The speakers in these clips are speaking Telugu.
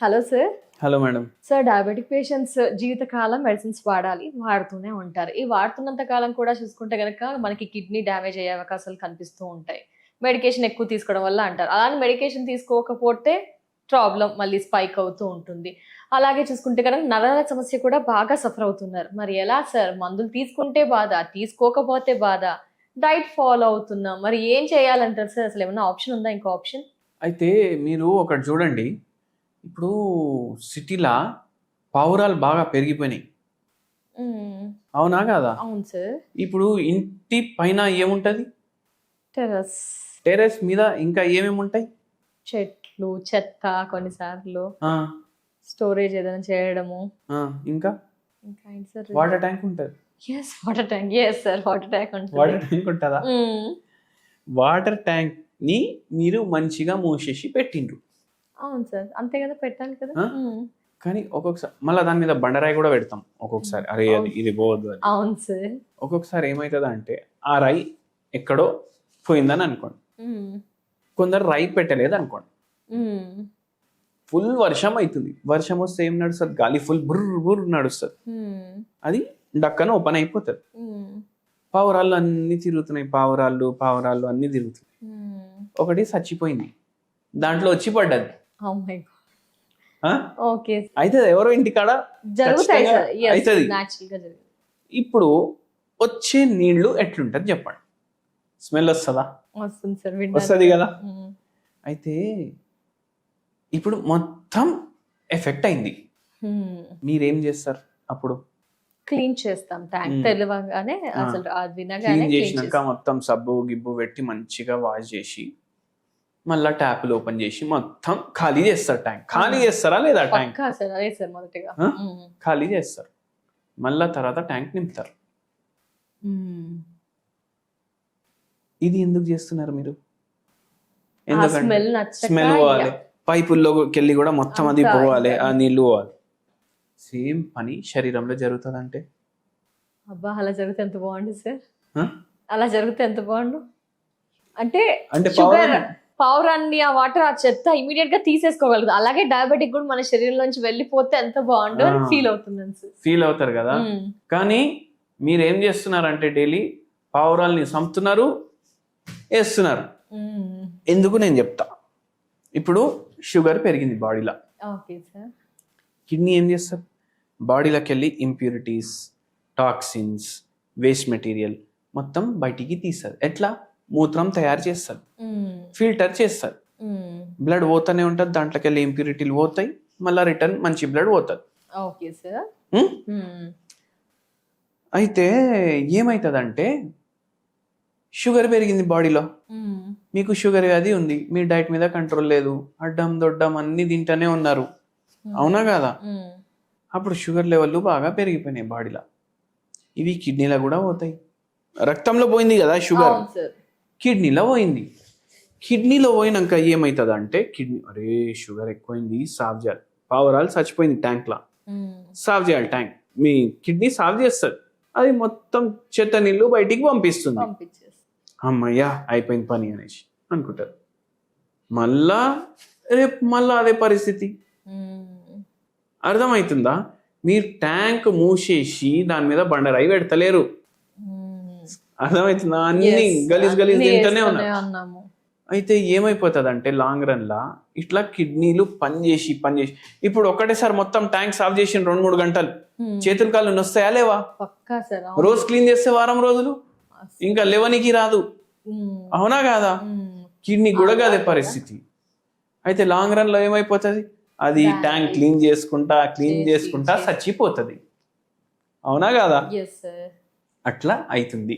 Hello sir. Hello madam. Sir, diabetic patients జీవితకాలం మెడిసిన్స్ వాడుతూనే ఉంటారు. ఈ వాడుతున్నంత కాలం కూడా చూసుకుంటే గనక మనకి కిడ్నీ డ్యామేజ్ అయ్యే అవకాశాలు కనిపిస్తూ ఉంటాయి. మెడికేషన్ ఎక్కువ తీసుకోవడం వల్ల అంటారు. అలానే మెడికేషన్ తీసుకోకపోతే ప్రాబ్లమ్ మళ్ళీ స్పైక్ అవుతూ ఉంటుంది. అలాగే చూసుకుంటే కనుక నరాల సమస్య కూడా బాగా సఫర్ అవుతున్నారు. మరి ఎలా సార్? మందులు తీసుకుంటే బాధ, తీసుకోకపోతే బాధ, డైట్ ఫాలో అవుతున్నాం. మరి ఏం చేయాలంటారు సార్? అసలు ఏమైనా ఆప్షన్ ఉందా? ఇంకో ఆప్షన్? అయితే మీరు ఒకటి చూడండి, ఇప్పుడు సిటీలా పావురాలు బాగా పెరిగిపోయినాయి. అవునా కాదా? అవును సార్. ఇప్పుడు ఇంటి పైన ఏముంటది? టెర్రస్. టెర్రస్ మీద ఇంకా ఏమేమి ఉంటాయి? చెట్లు, చెత్త, కొన్నిసార్లు ఆ, స్టోరేజ్ ఏదైనా చేయడము. ఆ, ఇంకా ఇంకా ఏంటి సార్? వాటర్ ట్యాంక్ ఉంటది. Yes, water tank. Yes sir, water tank ఉంటుంది. వాటర్ ట్యాంక్ ఉంటుందా? వాటర్ ట్యాంక్ ని మీరు మంచిగా మూసేసి పెట్టిండ్రు. అవును సార్, అంతే కదా, పెట్టాలి కదా. ఆ? కానీ ఒక్కొక్కసారి మళ్ళీ దాని మీద బండరాయి కూడా పెడతాం ఒక్కొక్కసారి. అరే అది ఇది పోవద్దు అని. అవును సార్. ఒక్కొక్కసారి ఏమవుతుంది అంటే ఆ రాయి ఎక్కడో పోయిందని అనుకోండి. కొందరు రాయి పెట్టలేదు అనుకోండి, ఫుల్ వర్షం అవుతుంది. వర్షం వస్తే ఏం నడుస్తుంది? గాలి ఫుల్ బుర్ర బుర్ర నడుస్తుంది. అది డక్కన ఓపెన్ అయిపోతుంది. పావురాళ్ళు అన్ని తిరుగుతున్నాయి, పావురాళ్ళు అన్ని తిరుగుతున్నాయి. ఒకటి చచ్చిపోయింది, దాంట్లో వచ్చి పడ్డది. ఓకే, అయితే ఎవరో ఇంటికాడ జరుగుతాయి సార్. అవుతుంది. న్యాచురల్ గా జరుగుతుంది. ఇప్పుడు వచ్చే నీళ్లు ఎట్లుంటది చెప్పండి? స్మెల్ వస్తుందా? వస్తుంది సార్, వస్తుంది కదా. అయితే ఇప్పుడు మొత్తం ఎఫెక్ట్ అయింది. మీరేం చేస్తారు అప్పుడు? క్లీన్ చేస్తాం ట్యాంక్. తెలియగానే అసలు అది వినగానే క్లీన్ చేసినాక మొత్తం సబ్బు గిబ్బు పెట్టి మంచిగా వాష్ చేసి మళ్ళా ట్యాప్లు ఓపెన్ చేసి మొత్తం ఖాళీ చేస్తారు. ట్యాంక్ ఖాళీ చేస్తారా లేదా? ట్యాంక్ సార్ అదే సార్, మొదటిగా ఖాళీ చేస్తారు, మళ్ళా తర్వాత ట్యాంక్ నింపుతారు. ఇది ఎందుకు చేస్తున్నారు మీరు? ఎందుకంటే స్మెల్ పోవాలి, పైపుల్లోకి వెళ్ళి కూడా మొత్తం అది పోవాలి, ఆ నీళ్లు పోవాలి. సేమ్ పని శరీరంలో జరుగుతుంది. అంటే అబ్బా, అలా జరిగితే ఎంత బాగుండు సార్. అలా జరిగితే ఎంత బాగుండు. అంటే పావురాన్ని, ఆ వాటర్, ఆ చెత్త ఇమీడియట్ గా తీసేసుకోగలదు. అలాగే డయాబెటిక్ కూడా మన శరీరంలోంచి వెళ్ళిపోతే ఎంత బాగుండు అని ఫీల్ అవుతున్నాను సార్. ఫీల్ అవుతారు కదా. కానీ మీరు ఏం చేస్తున్నారంటే డైలీ పావురాల్ని చంపుతున్నారు, వేస్తున్నారు. ఎందుకు నేను చెప్తా. ఇప్పుడు షుగర్ పెరిగింది బాడీలో. Okay sir. కిడ్నీ ఏం చేస్తారు? బాడీలోకి వెళ్ళి ఇంప్యూరిటీస్, టాక్సిన్స్, వేస్ట్ మెటీరియల్ మొత్తం బయటికి తీస్తారు. ఎట్లా? మూత్రం తయారు చేస్తారు, ఫిల్టర్ చేస్తారు. బ్లడ్ పోతూనే ఉంటుంది, దాంట్లోకి వెళ్ళి ఇంప్యూరిటీలు పోతాయి, మళ్ళీ రిటర్న్ మంచి బ్లడ్ పోతుంది. Okay sir. అయితే ఏమవుతుందంటే షుగర్ పెరిగింది బాడీలో, మీకు షుగర్ వ్యాధి ఉంది, మీ డైట్ మీద కంట్రోల్ లేదు, అడ్డం దొడ్డం అన్ని తింటూనే ఉన్నారు. అవునా కాదా? అప్పుడు షుగర్ లెవెల్ బాగా పెరిగిపోయినాయి బాడీలో. ఇవి కిడ్నీలో కూడా పోతాయి. రక్తంలో పోయింది కదా షుగర్, కిడ్నీలో పోయింది. కిడ్నీలో పోయినాక ఏమవుతుంది అంటే అరే షుగర్ ఎక్కువైంది, సాఫ్ చేయాలి. పావురాలు చచ్చిపోయింది ట్యాంక్లో, సాఫ్ చేయాలి. ట్యాంక్ మీ కిడ్నీ సాఫ్ చేస్తుంది, అది మొత్తం చెత్త నీళ్ళు బయటికి పంపిస్తుంది. అమ్మయ్యా అయిపోయింది పని అనేసి అనుకుంటారు. మళ్ళా రేపు మళ్ళా అదే పరిస్థితి. అర్థమవుతుందా? మీరు ట్యాంక్ మూసేసి దాని మీద బండరాయి పెడతలేరు. అర్థమవుతుందా? అన్ని గలీజ్ తింటూనే ఉన్నారు. అయితే ఏమైపోతుంది అంటే లాంగ్ రన్ లా ఇట్లా కిడ్నీలు పనిచేసి ఇప్పుడు ఒకటేసారి మొత్తం ట్యాంక్ సాఫ్ చేసి 2-3 గంటలు చేతులు కాళ్ళు నొస్తాయా లేవా? రోజు క్లీన్ చేస్తే వారం రోజులు ఇంకా లేవనికి రాదు. అవునా కాదా? కిడ్నీ కూడా అదే పరిస్థితి. అయితే లాంగ్ రన్ లో ఏమైపోతుంది? అది ట్యాంక్ క్లీన్ చేసుకుంటా చచ్చిపోతుంది. అవునా కాదా? అట్లా అవుతుంది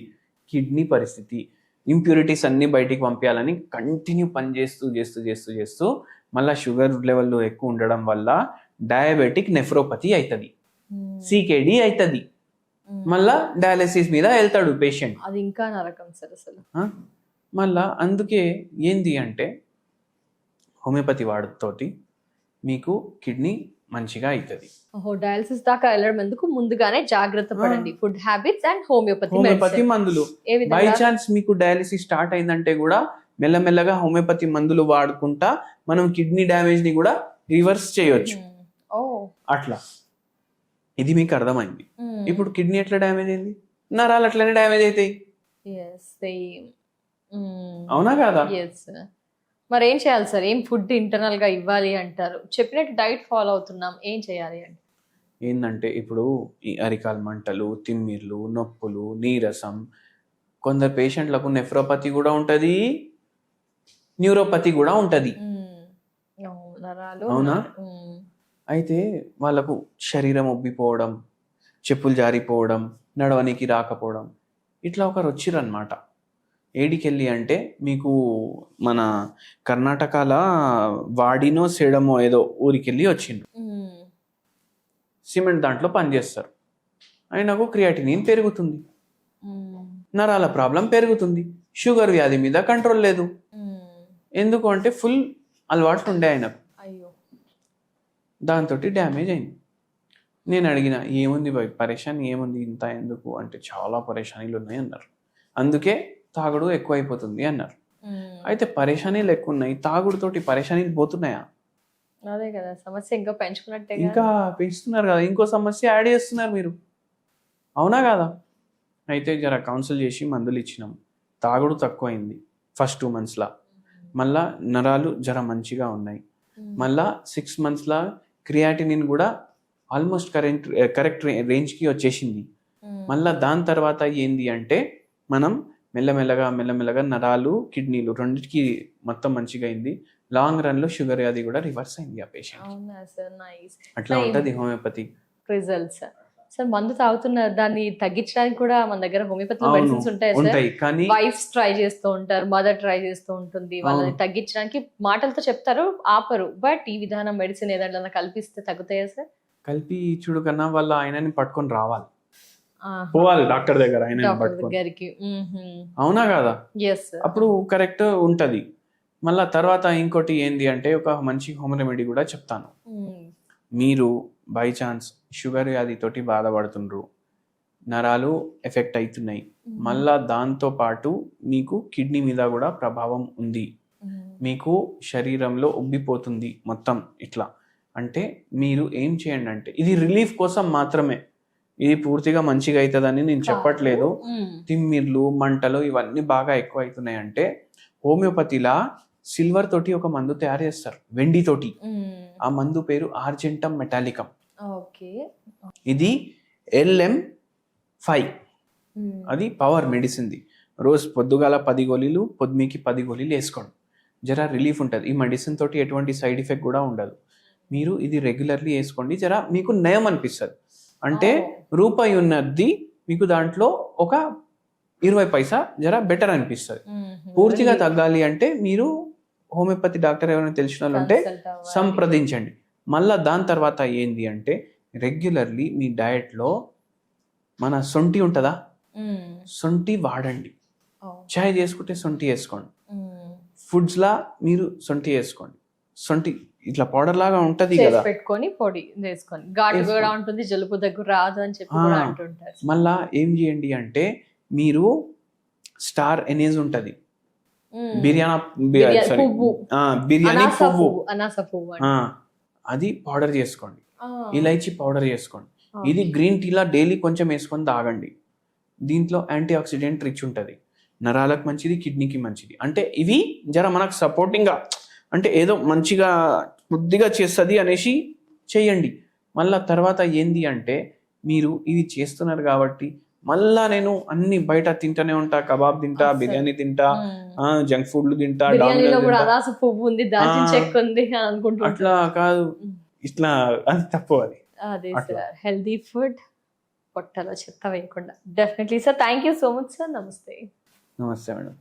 కిడ్నీ పరిస్థితి. ఇంప్యూరిటీస్ అన్ని బయటికి పంపించాలని కంటిన్యూ పని చేస్తూ మళ్ళీ షుగర్ లెవెల్ ఎక్కువ ఉండడం వల్ల డయాబెటిక్ నెఫ్రోపతి అవుతుంది, సికేడి అవుతుంది. మళ్ళా డయాలసిస్ మీద వెళ్తాడు పేషెంట్. అది ఇంకా నరకం సార్ అసలు. మళ్ళా అందుకే ఏంది అంటే హోమియోపతి వాడుతోటి మీకు కిడ్నీ మంచిగా అవుతుంది. డయాలసిస్ దాకా వెళ్ళడం ఎందుకు, ముందుగానే జాగ్రత్త పడండి. ఫుడ్ హ్యాబిట్స్ అండ్ హోమియోపతి మందులు. బై ఛాన్స్ మీకు డయాలసిస్ స్టార్ట్ అయిందంటే కూడా మెల్లమెల్లగా హోమియోపతి మందులు వాడుకుంటా మనం కిడ్నీ డ్యామేజ్ ని కూడా రివర్స్ చేయొచ్చు. ఓ అట్లా ఇది మీకు అర్థమైంది. ఇప్పుడు కిడ్నీ ఎట్లా డ్యామేజ్ అయింది, నరాలు అట్లనే డ్యామేజ్ అవుతాయి. అవునా కాదా? మరి ఏం చేయాలి సార్? ఏం ఫుడ్ ఇంటర్నల్ గా ఇవ్వాలి అంటారు? చెప్పినట్టు డైట్ ఫాలో అవుతున్నాం, ఏం చేయాలి అంటే ఏంటంటే ఇప్పుడు ఈ అరికాల మంటలు, తిమ్మిర్లు, నొప్పులు, నీరసం, కొందరు పేషెంట్లకు నెఫ్రోపతి కూడా ఉంటుంది, న్యూరోపతి కూడా ఉంటుంది. అవునా? అయితే వాళ్ళకు శరీరం ఉబ్బిపోవడం, చెప్పులు జారిపోవడం, నడవనికి రాకపోవడం, ఇట్లా ఒకరు వచ్చిరనమాట. ఏడికెళ్ళి అంటే మీకు మన కర్ణాటకలో వాడినో సేడమో ఏదో ఊరికెళ్ళి వచ్చిండు. సిమెంట్ దాంట్లో పనిచేస్తారు. ఆయనకు క్రియాటినిన్ పెరుగుతుంది, నరాల ప్రాబ్లం పెరుగుతుంది, షుగర్ వ్యాధి మీద కంట్రోల్ లేదు. ఎందుకు అంటే ఫుల్ అలవాట్లు ఉండే ఆయనకు, దాంతో డ్యామేజ్ అయింది. నేను అడిగిన ఏముంది బాయ్ పరేషాన్ ఏముంది ఇంత ఎందుకు అంటే చాలా పరేషానీలు ఉన్నాయి అన్నారు. అందుకే తాగుడు ఎక్కువ అయిపోతుంది అన్నారు. అయితే పరేషానీలు ఎక్కువ ఉన్నాయి, తాగుడుతోటి పరేషానీలు పోతున్నాయా? అదే కదా సమస్య, ఇంకా పెంచుకున్నట్టే, ఇంకా పెంచుతున్నారు కదా, ఇంకో సమస్య యాడ్ చేస్తున్నారు మీరు. అవునా కదా? అయితే జర కౌన్సిల్ చేసి మందులు ఇచ్చినాం, తాగుడు తక్కువైంది ఫస్ట్ 2 monthsలా, మళ్ళా నరాలు జర మంచిగా ఉన్నాయి, మళ్ళా 6 monthsలా క్రియాటినిన్ కూడా ఆల్మోస్ట్ కరెక్ట్ రేంజ్కి వచ్చేసింది. మళ్ళా దాని తర్వాత ఏంది అంటే మనం మెల్లమెల్లగా నరాలు, కిడ్నీలు రెండింటికి మొత్తం మంచిగా అయింది. లాంగ్ రన్ లో షుగర్ వ్యాధి కూడా రివర్స్ అయింది ఆ పేషెంట్. అట్లా ఉంటది హోమియోపతి రిజల్ట్స్. సార్ మందు తాగుతున్నారు, దాన్ని తగ్గించడానికి కూడా మన దగ్గర హోమియోపతి మెడిసిన్స్ ఉంటాయి. కానీ వైఫ్స్ ట్రై చేస్తూ ఉంటారు, మదర్ ట్రై చేస్తూ ఉంటుంది, వాళ్ళని తగ్గించడానికి మాటలతో చెప్తారు, ఆపరు. బట్ ఈ విధానం మెడిసిన్ ఏదైనా కల్పిస్తే తగ్గుతాయా సార్? కలిపి చూడు కన్నా వాళ్ళ ఆయనని పట్టుకొని రావాలి, పోవాలి డాక్టర్ దగ్గర, దగ్గరికి. అవునా కదా? అప్పుడు కరెక్ట్ ఉంటది. మళ్ళా తర్వాత ఇంకోటి ఏంది అంటే ఒక మంచి హోమ్ రెమెడీ కూడా చెప్తాను. మీరు బై ఛాన్స్ షుగర్ వ్యాధితోటి బాధపడుతుండ్రు, నరాలు ఎఫెక్ట్ అవుతున్నాయి, మళ్ళా దాంతో పాటు మీకు కిడ్నీ మీద కూడా ప్రభావం ఉంది, మీకు శరీరంలో ఉబ్బిపోతుంది మొత్తం ఇట్లా అంటే మీరు ఏం చేయండి అంటే, ఇది రిలీఫ్ కోసం మాత్రమే, ఇది పూర్తిగా మంచిగా అవుతుందని నేను చెప్పట్లేదు. తిమ్మిర్లు, మంటలు ఇవన్నీ బాగా ఎక్కువ అవుతున్నాయి అంటే హోమియోపతిలా సిల్వర్ తోటి ఒక మందు తయారు చేస్తారు, వెండితోటి. ఆ మందు పేరు ఆర్జెంటమ్ మెటాలికం. ఇది LM5, అది పవర్ మెడిసిన్ది. రోజు పొద్దుగాల 10 గోళీలు, పొద్దుమికి 10 గోళీలు వేసుకోండి, జరా రిలీఫ్ ఉంటుంది. ఈ మెడిసిన్ తోటి ఎటువంటి సైడ్ ఎఫెక్ట్ కూడా ఉండదు. మీరు ఇది రెగ్యులర్లీ వేసుకోండి, జరా మీకు నయం అనిపిస్తుంది. అంటే రూపాయి ఉన్నది మీకు దాంట్లో ఒక 20 పైసా జరా బెటర్ అనిపిస్తుంది. పూర్తిగా తగ్గాలి అంటే మీరు హోమియోపతి డాక్టర్ ఎవరైనా తెలిసిన వాళ్ళు ఉంటే సంప్రదించండి. మళ్ళా దాని తర్వాత ఏంది అంటే రెగ్యులర్లీ మీ డయట్లో మన సొంటి ఉంటుందా, సొంటి వాడండి. చాయ్ చేసుకుంటే సొంటి వేసుకోండి, ఫుడ్స్లా మీరు సొంటి వేసుకోండి. సొంటి ఇట్లా పౌడర్ లాగా ఉంటది కదా, పెట్టుకొని పొడి వేసుకొని, ఘాటు కూడా ఉంటుంది, జలుబు దగ్గర రాదు అని చెప్పి కూడా అంటుంటారు. మళ్ళా ఏం చేయండి అంటే మీరు స్టార్ ఎనేజ్ ఉంటది, బిర్యానీ పువ్వు, అది పౌడర్ చేసుకోండి, ఇలైచి పౌడర్ చేసుకోండి. ఇది గ్రీన్ టీలా డైలీ కొంచెం వేసుకొని తాగండి. దీంట్లో యాంటీ ఆక్సిడెంట్ రిచ్ ఉంటుంది, నరాలకు మంచిది, కిడ్నీకి మంచిది. అంటే ఇవి జర మనకు సపోర్టింగ్గా, అంటే ఏదో మంచిగా బుద్ధిగా చేస్తుంది అనేసి చెయ్యండి. మళ్ళా తర్వాత ఏంది అంటే మీరు ఇది చేస్తున్నారు కాబట్టి మళ్ళా నేను అన్ని బయట తింటూనే ఉంటా, కబాబ్ తింటా, బిర్యానీ తింటా, జంక్ ఫుడ్లు తింటా, అట్లా కాదు, ఇట్లా అది తప్పు. అది హెల్దీ ఫుడ్ పొట్టలో చెత్త వేయకుండా. Definitely sir, thank you so much sir. నమస్తే. నమస్తే మేడం.